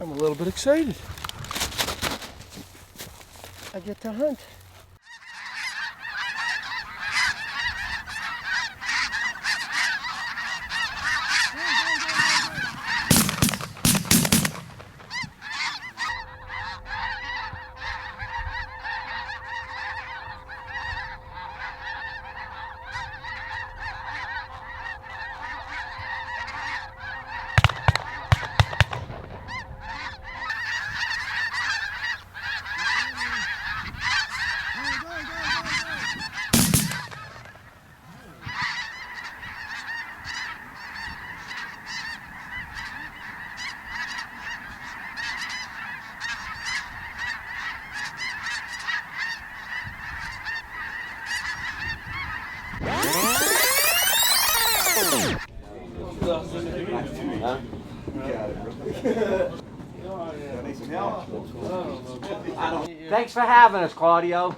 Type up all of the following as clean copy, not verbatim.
I'm a little bit excited. I get to hunt. Thanks for having us, Claudio.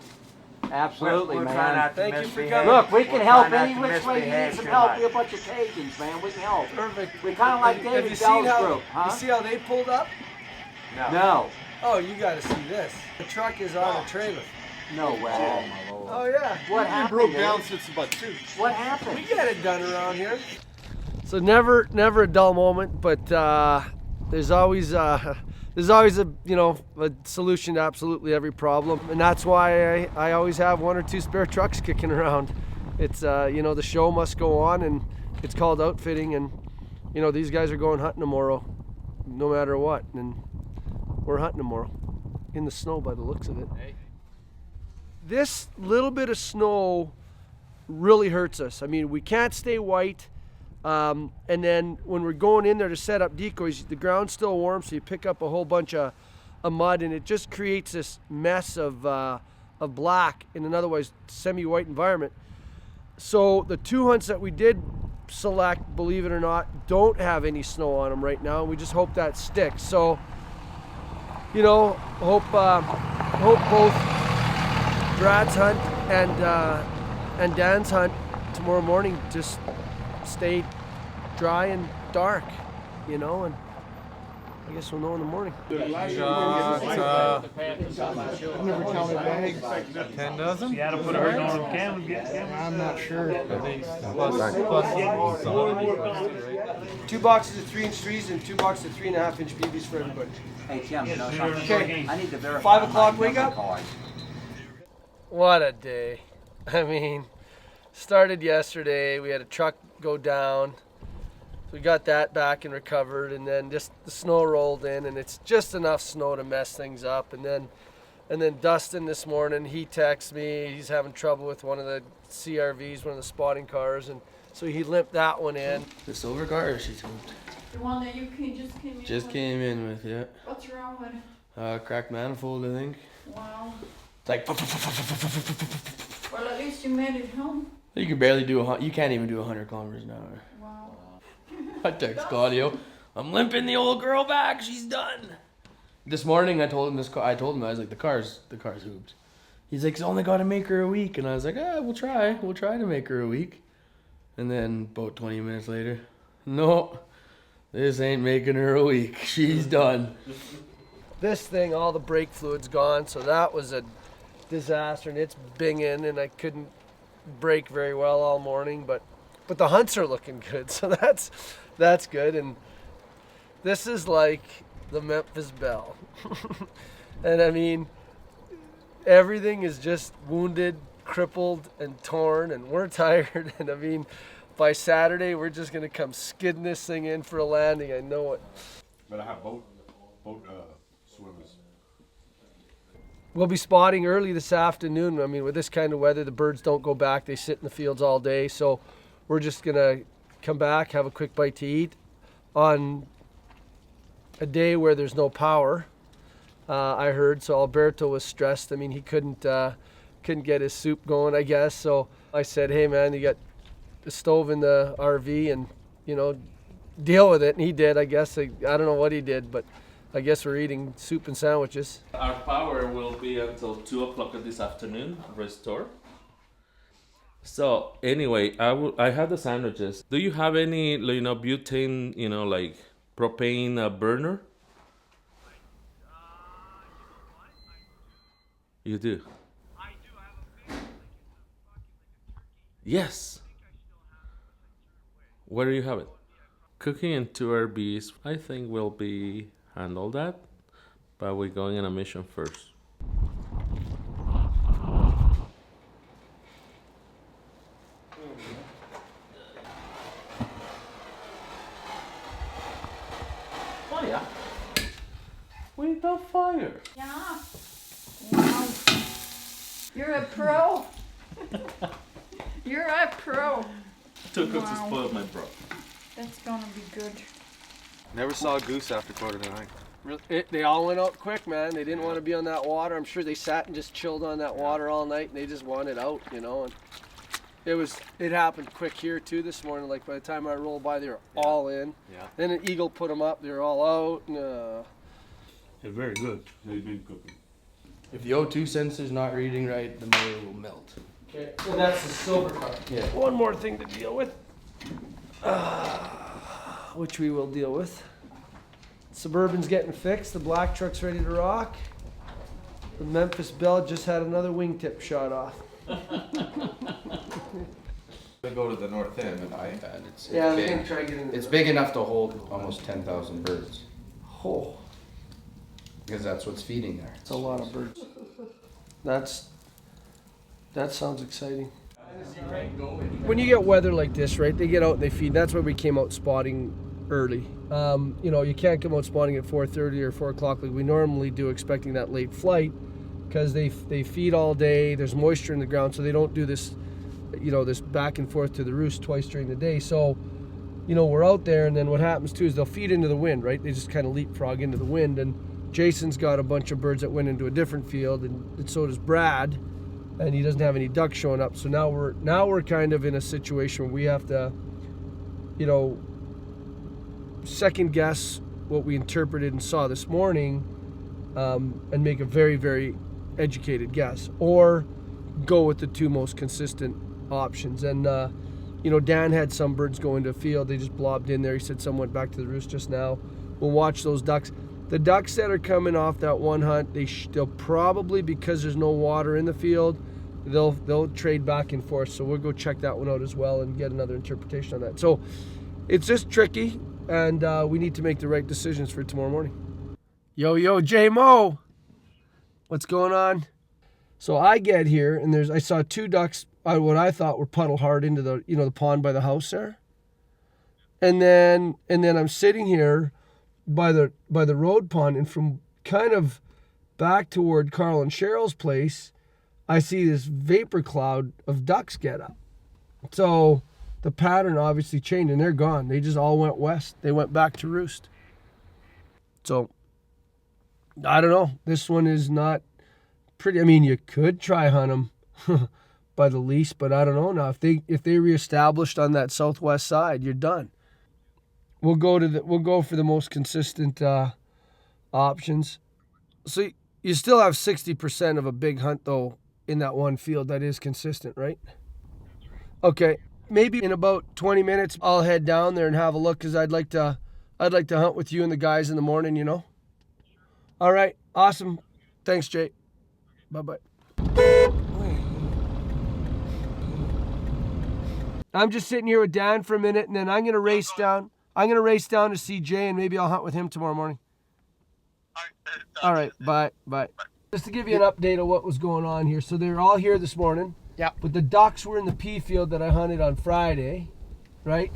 Absolutely, man. Thank you for coming. Look, we can help any which way you need some help. We're a bunch of Cajuns, man. We can help. Perfect. We're kind of like David Bell's group, huh? You see how they pulled up? No. Oh, you got to see this. The truck is on a trailer. No way. Oh yeah. What happened? broke down since about 2. What happened? We get it done around here. So never a dull moment, but there's always a a solution to absolutely every problem, and that's why I always have 1 or 2 spare trucks kicking around. It's the show must go on, and it's called outfitting, and these guys are going hunting tomorrow, no matter what, and we're hunting tomorrow in the snow by the looks of it. This little bit of snow really hurts us. I mean, we can't stay white. And then when we're going in there to set up decoys, the ground's still warm, so you pick up a whole bunch of mud, and it just creates this mess of black in an otherwise semi-white environment. So the 2 hunts that we did select, believe it or not, don't have any snow on them right now. We just hope that sticks. So, hope both Brad's hunt and Dan's hunt tomorrow morning just stay dry and dark, and I guess we'll know in the morning. Never counted bags. 10 dozen? You gotta put everything on the camera. I'm not sure. At least. Plus 2 boxes of 3-inch threes and 2 boxes of 3.5-inch BBs for everybody. Hey, Tim, you know something? Okay. I need to verify 5 o'clock my wake number up? card. What a day. I mean, started yesterday, we had a truck go down. We got that back and recovered, and then just the snow rolled in, and it's just enough snow to mess things up. And then Dustin this morning, he texts me, he's having trouble with one of the CRVs, one of the spotting cars, and so he limped that one in. The silver car, or she's hooked? The one that you just came in Just with? came in with, yeah. What's wrong with it? Cracked manifold, I think. Wow. It's like. Well, at least you made it home. You can barely do you can't even do 100 kilometers an hour. Wow. I text Claudio, I'm limping the old girl back. She's done. This morning I told him I was like, the car's hooped. He's like, it's only got to make her a week, and I was like, we'll try to make her a week. And then about 20 minutes later, no, this ain't making her a week. She's done. This thing, all the brake fluid's gone, so that was a disaster, and it's binging, and I couldn't brake very well all morning, but the hunts are looking good, so that's good. And this is like the Memphis Belle. And I mean, everything is just wounded, crippled, and torn, and we're tired. And I mean, by Saturday, we're just gonna come skidding this thing in for a landing. I know it. But I have boat swimmers. We'll be spotting early this afternoon. I mean, with this kind of weather, the birds don't go back. They sit in the fields all day. So we're just gonna come back, have a quick bite to eat on a day where there's no power. I heard, so Alberta was stressed. I mean, he couldn't get his soup going, I guess. So I said, hey man, you got the stove in the RV, and deal with it. And he did, I guess. I don't know what he did, but I guess we're eating soup and sandwiches. Our power will be until 2 o'clock this afternoon, restore. So anyway, I have the sandwiches. Do you have any, butane, like propane burner? You do? Yes. Where do you have it? Cooking and 2 RBs, I think will be handle that, but we're going on a mission first. Fire? Without fire. Yeah. Wow. You're a pro. You're a pro. 2 cooks Wow. spoiled my bro. That's gonna be good. Never saw a goose after quarter to 9. They all went out quick, man. They didn't want to be on that water. I'm sure they sat and just chilled on that water all night, and they just wanted out, you know. And it happened quick here too this morning. Like by the time I rolled by, they were all in. Yeah. Then an eagle put them up. They were all out. And, They're very good. They've been cooking. If the O2 sensor's not reading right, the motor will melt. okay, so that's the silver car. Yeah. One more thing to deal with, which we will deal with. Suburban's getting fixed. The black truck's ready to rock. The Memphis Belle just had another wingtip shot off. They go to the north end, and it's Yeah, I big. think try getting. It's big enough to hold almost 10,000 birds, Oh, because that's what's feeding there. it's a lot of birds. That sounds exciting. When you get weather like this, right? They get out and they feed. That's why we came out spotting early. You know, you can't come out spotting at 4:30 or 4 o'clock like we normally do, expecting that late flight, because they feed all day. There's moisture in the ground, so they don't do this, you know, this back and forth to the roost twice during the day. So, you know, we're out there, and then what happens too is they'll feed into the wind, right? They just kind of leapfrog into the wind, and Jason's got a bunch of birds that went into a different field, and so does Brad, and he doesn't have any ducks showing up. So now we're kind of in a situation where we have to, you know, second guess what we interpreted and saw this morning, and make a very, very educated guess, or go with the 2 most consistent options. And you know, Dan had some birds go into a field. They just blobbed in there. He said some went back to the roost just now. We'll watch those ducks. The ducks that are coming off that one hunt, they'll probably, because there's no water in the field, they'll trade back and forth. So we'll go check that one out as well and get another interpretation on that. So it's just tricky, and we need to make the right decisions for tomorrow morning. Yo, J-Mo, what's going on? So I get here, and I saw 2 ducks, what I thought were puddle hard into the, you know, the pond by the house there. And then I'm sitting here by the road pond, and from kind of back toward Carl and Cheryl's place, I see this vapor cloud of ducks get up. So the pattern obviously changed, and they're gone. They just all went west. They went back to roost. So I don't know. This one is not pretty. I mean, you could try hunt them by the lease, but I don't know now. If they reestablished on that southwest side, you're done. We'll go for the most consistent options. So you still have 60% of a big hunt though in that one field that is consistent, right? Okay, maybe in about 20 minutes I'll head down there and have a look, because I'd like to hunt with you and the guys in the morning, you know. All right, awesome. Thanks, Jay. Bye-bye. I'm just sitting here with Dan for a minute, and then I'm gonna race down. I'm gonna race down to see Jay, and maybe I'll hunt with him tomorrow morning. All right, bye. Just to give you an update of what was going on here. So they're all here this morning. Yeah. But the ducks were in the pea field that I hunted on Friday, right?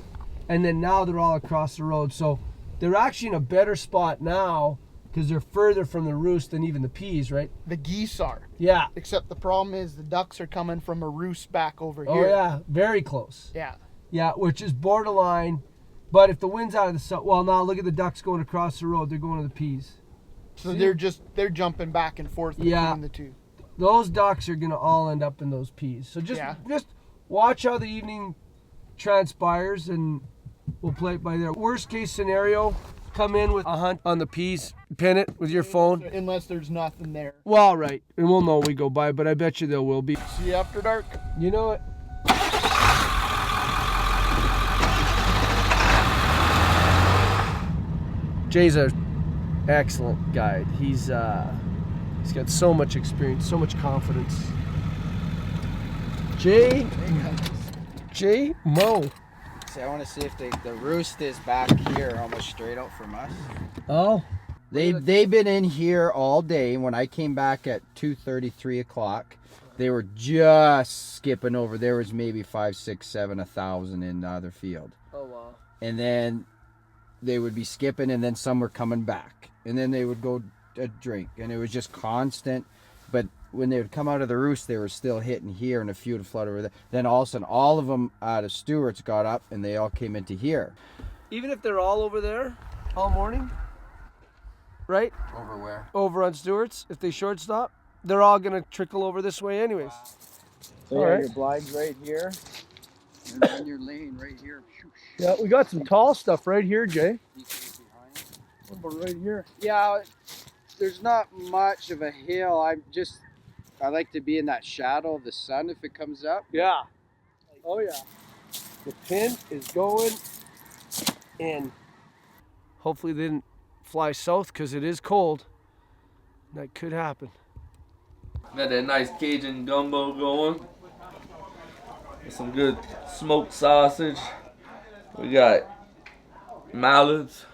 And then now they're all across the road. So they're actually in a better spot now because they're further from the roost than even the peas, right? The geese are. Yeah. Except the problem is the ducks are coming from a roost back over Oh here. yeah, very close. Yeah. Yeah, which is borderline. But if the wind's out of the south, well, now look at the ducks going across the road. They're going to the peas. So they're jumping back and forth between the two. Those ducks are gonna all end up in those peas. So just watch how the evening transpires, and we'll play it by there. Worst case scenario, come in with a hunt on the peas, pin it with your phone. Unless there's nothing there. Well, right, and we'll know when we go by, but I bet you there will be. See you after dark. You know it. Jay's an excellent guide. He's got so much experience, so much confidence. J Mo. See, I want to see if the roost is back here, almost straight out from us. Oh. They've been in here all day. When I came back at 2:30, 3 o'clock, they were just skipping over. There was maybe 5, 6, 7, 1,000 in the other field. Oh wow. And then they would be skipping, and then some were coming back, and then they would go drink, and it was just constant. But when they would come out of the roost, they were still hitting here, and a few would flood over there. Then all of a sudden, all of them out of Stewart's got up, and they all came into here. Even if they're all over there all morning, right? Over where? Over on Stewart's, if they shortstop, they're all gonna trickle over this way anyways. So all right. Your blinds right here, and then your lane right here. Yeah, we got some tall stuff right here, Jay. What about right here? Yeah, there's not much of a hill. I like to be in that shadow of the sun if it comes up. Yeah. Oh yeah. The pin is going in. Hopefully they didn't fly south because it is cold. That could happen. Got that nice Cajun gumbo going. With some good smoked sausage. We got mallards.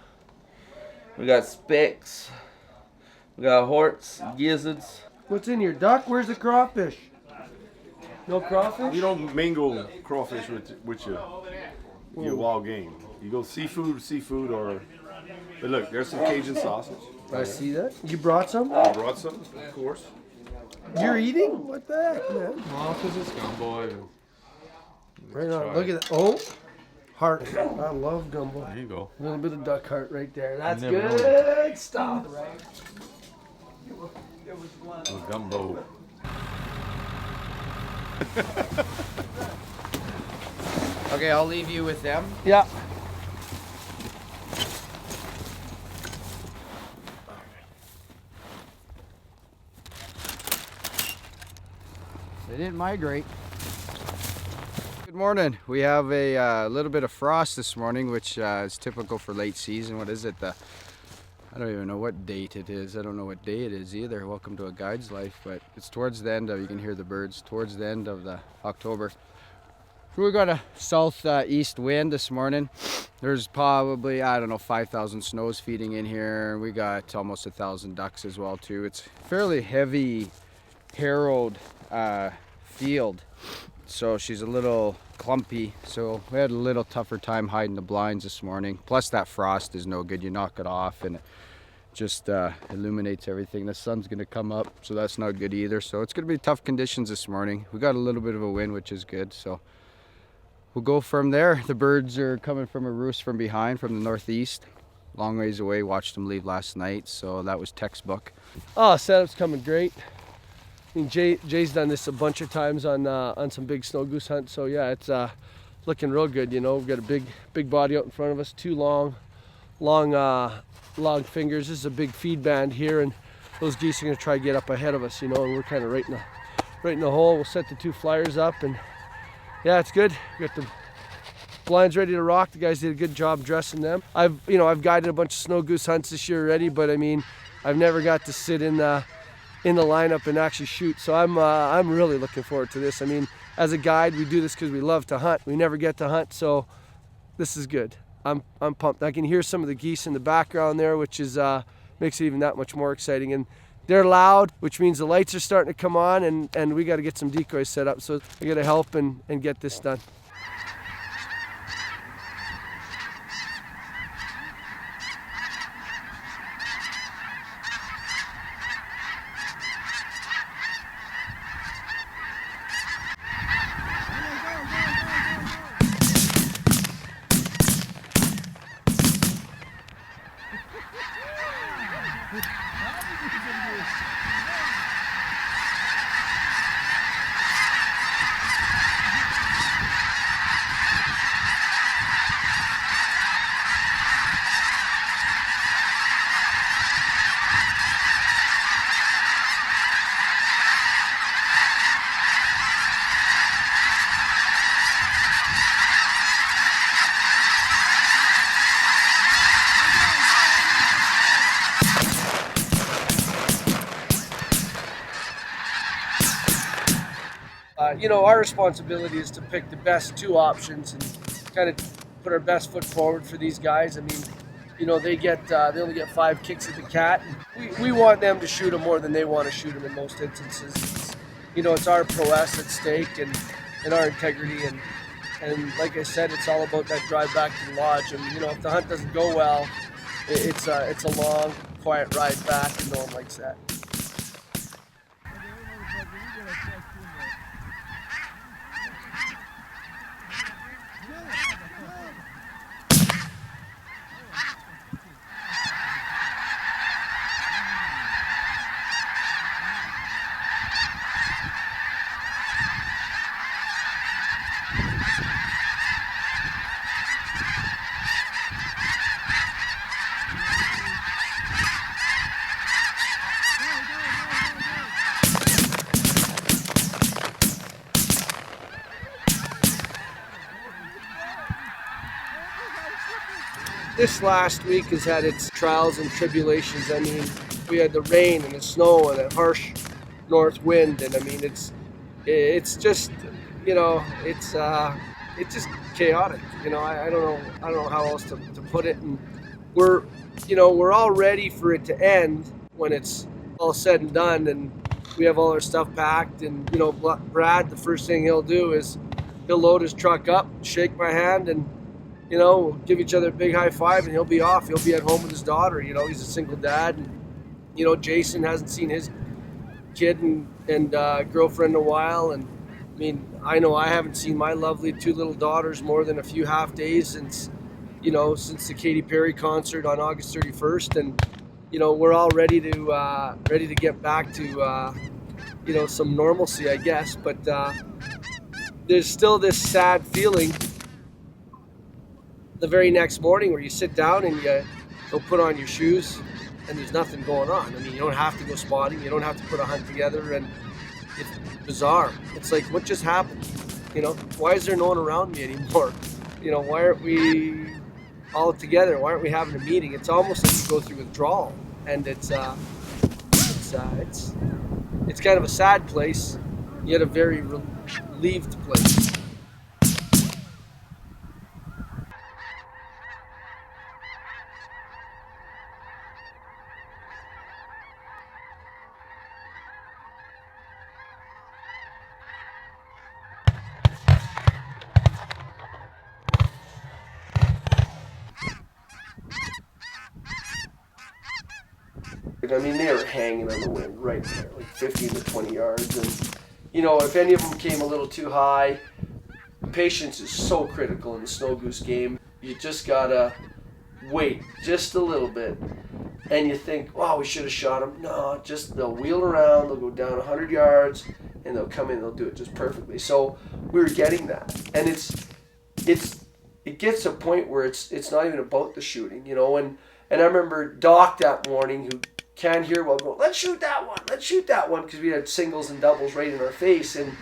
We got specks. We got horts, gizzards. What's in your duck? Where's the crawfish? No crawfish? You don't mingle crawfish with your wild game. You go seafood, or. But look, there's some Cajun sausage. I see that. You brought some? I brought some, of course. You're eating? What the heck, man? Well, because it's gumbo. Right on. Look at that. Oh, heart. I love gumbo. There you go. A little bit of duck heart right there. That's never good stuff. Gumbo. Okay, I'll leave you with them. Yeah. They didn't migrate. Good morning. We have a little bit of frost this morning, which is typical for late season. What is it? I don't even know what date it is. I don't know what day it is either. Welcome to a guide's life, but it's towards the end of, you can hear the birds, towards the end of the October. We got a southeast wind this morning. There's probably, I don't know, 5,000 snows feeding in here. We got almost 1,000 ducks as well too. It's fairly heavy harrowed field, so she's a little clumpy, so we had a little tougher time hiding the blinds this morning. Plus that frost is no good. You knock it off and it just illuminates everything. The sun's going to come up, so that's not good either. So it's going to be tough conditions this morning. We got a little bit of a wind, which is good, so we'll go from there. The birds are coming from a roost from behind, from the northeast, long ways away. Watched them leave last night, so that was textbook. Oh, setup's coming great. I mean, Jay's done this a bunch of times on some big snow goose hunts, so yeah, it's looking real good. You know, we've got a big body out in front of us, two long fingers. This is a big feed band here, and those geese are going to try to get up ahead of us. You know, and we're kind of right in the hole. We'll set the two flyers up, and yeah, it's good. We got the blinds ready to rock. The guys did a good job dressing them. I've guided a bunch of snow goose hunts this year already, but I mean, I've never got to sit in the lineup and actually shoot, so I'm really looking forward to this. I mean, as a guide, we do this because we love to hunt. We never get to hunt, so this is good. I'm pumped. I can hear some of the geese in the background there, which is makes it even that much more exciting. And they're loud, which means the lights are starting to come on, and we got to get some decoys set up. So I got to help and get this done. our responsibility is to pick the best two options and kind of put our best foot forward for these guys. I mean, they only get 5 kicks at the cat. We want them to shoot them more than they want to shoot them in most instances. It's our prowess at stake and our integrity, and like I said, it's all about that drive back to the lodge. And if the hunt doesn't go well, it's a long, quiet ride back, and no one likes that. This last week has had its trials and tribulations. I mean, we had the rain and the snow and a harsh north wind, and I mean, it's just, it's just chaotic. I don't know how else to put it. And we're all ready for it to end when it's all said and done, and we have all our stuff packed. And Brad, the first thing he'll do is he'll load his truck up, shake my hand, and we'll give each other a big high five, and he'll be off. He'll be at home with his daughter. He's a single dad, and Jason hasn't seen his kid and girlfriend in a while. And I mean, I know I haven't seen my lovely 2 little daughters more than a few half days since the Katy Perry concert on August 31st. And we're all ready to get back to some normalcy, I guess. But there's still this sad feeling the very next morning where you sit down and you go put on your shoes and there's nothing going on. I mean, you don't have to go spotting, you don't have to put a hunt together, and it's bizarre. It's like, what just happened? Why is there no one around me anymore? Why aren't we all together? Why aren't we having a meeting? It's almost like you go through withdrawal, and it's kind of a sad place, yet a very relieved place. I mean, they were hanging on the wind right there, like 15 to 20 yards. And, if any of them came a little too high, patience is so critical in the snow goose game. You just gotta wait just a little bit. And you think, wow, we should have shot them. No, they'll wheel around, they'll go down 100 yards, and they'll come in, they'll do it just perfectly. So we were getting that. And it gets to a point where it's not even about the shooting, and I remember Doc that morning, who can't hear well, go, let's shoot that one, because we had singles and doubles right in our face, and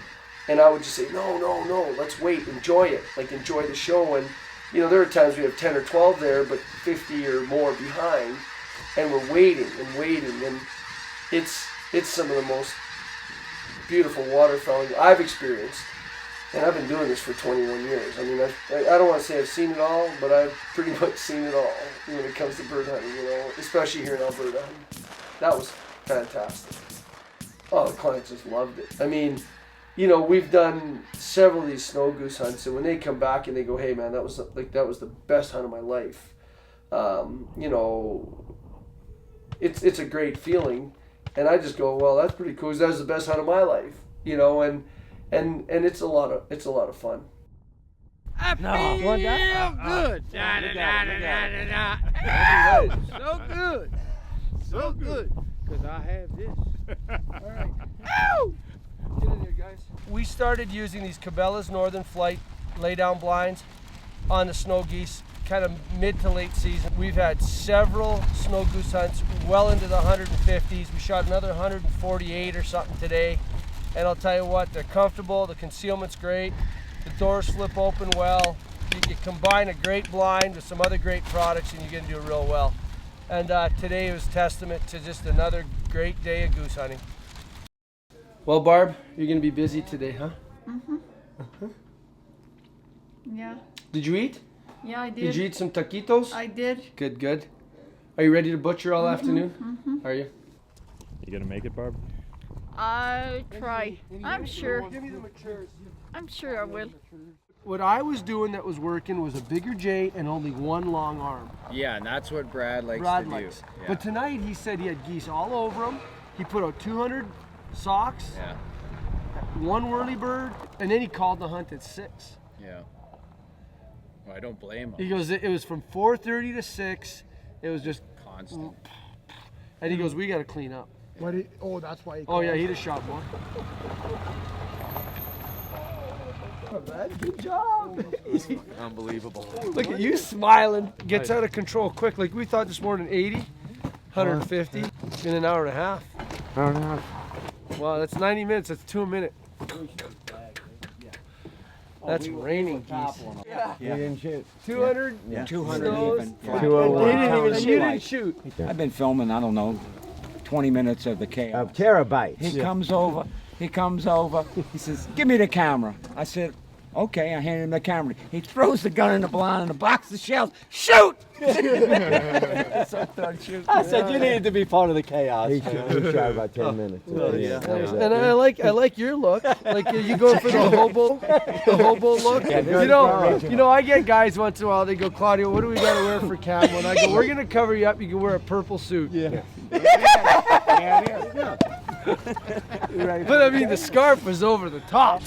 I would just say, no, let's wait, enjoy it, enjoy the show. And there are times we have 10 or 12 there, but 50 or more behind, and we're waiting, and it's some of the most beautiful waterfowling I've experienced. And I've been doing this for 21 years. I mean, I don't want to say I've seen it all, but I've pretty much seen it all when it comes to bird hunting, especially here in Alberta. That was fantastic. Oh, the clients just loved it. I mean, we've done several of these snow goose hunts, and when they come back and they go, hey man, that was the best hunt of my life. It's a great feeling. And I just go, well, that's pretty cool, because that was the best hunt of my life, and it's a lot of fun. I feel good. So good. Because I have this. All right. Ow! Get in there, guys. We started using these Cabela's Northern Flight lay-down blinds on the snow geese kind of mid to late season. We've had several snow goose hunts well into the 150s. We shot another 148 or something today. And I'll tell you what, they're comfortable, the concealment's great, the doors flip open well. You combine a great blind with some other great products and you're gonna do it real well. And today was testament to just another great day of goose hunting. Well, Barb, you're gonna be busy today, huh? Yeah. Did you eat? Yeah, I did. Did you eat some taquitos? I did. Good, good. Are you ready to butcher all afternoon? Are you? You gonna make it, Barb? I'll try. I'm sure. I'm sure I will. What I was doing that was working was a bigger J and only one long arm. Yeah, and that's what Brad likes Brad to likes. do. Yeah. But tonight he said he had geese all over him. He put out 200 socks, Yeah, one whirlybird, and then he called the hunt at 6. yeah. Well, I don't blame him. He goes, it was from 4:30 to 6. It was just Constant. And he goes, we got to clean up. Oh, that's why. Oh yeah, he just shot one. Good job. Unbelievable. Look at you smiling. Gets out of control quick. Like we thought this morning, 80, 150 in an hour and a half. Hour and a half. Wow, that's 90 minutes. That's 2 a minute. That's raining geese. You didn't shoot. 200. Yeah. 200 snows. even. And 201. you didn't shoot. I've been filming, I don't know, 20 minutes of the chaos. Of terabytes. He comes over, he says, give me the camera. I said, okay, I handed him the camera. He throws the gun in the blind and a box of shells, shoot! So I thought, shoot. I said you needed to be part of the chaos. He shot about 10 minutes. And I like your look. Like you going for the hobo look. You know, I get guys once in a while. They go, Claudio, what do we got to wear for camo? And I go, we're gonna cover you up. You can wear a purple suit. Yeah. Right. But I mean, the scarf was over the top.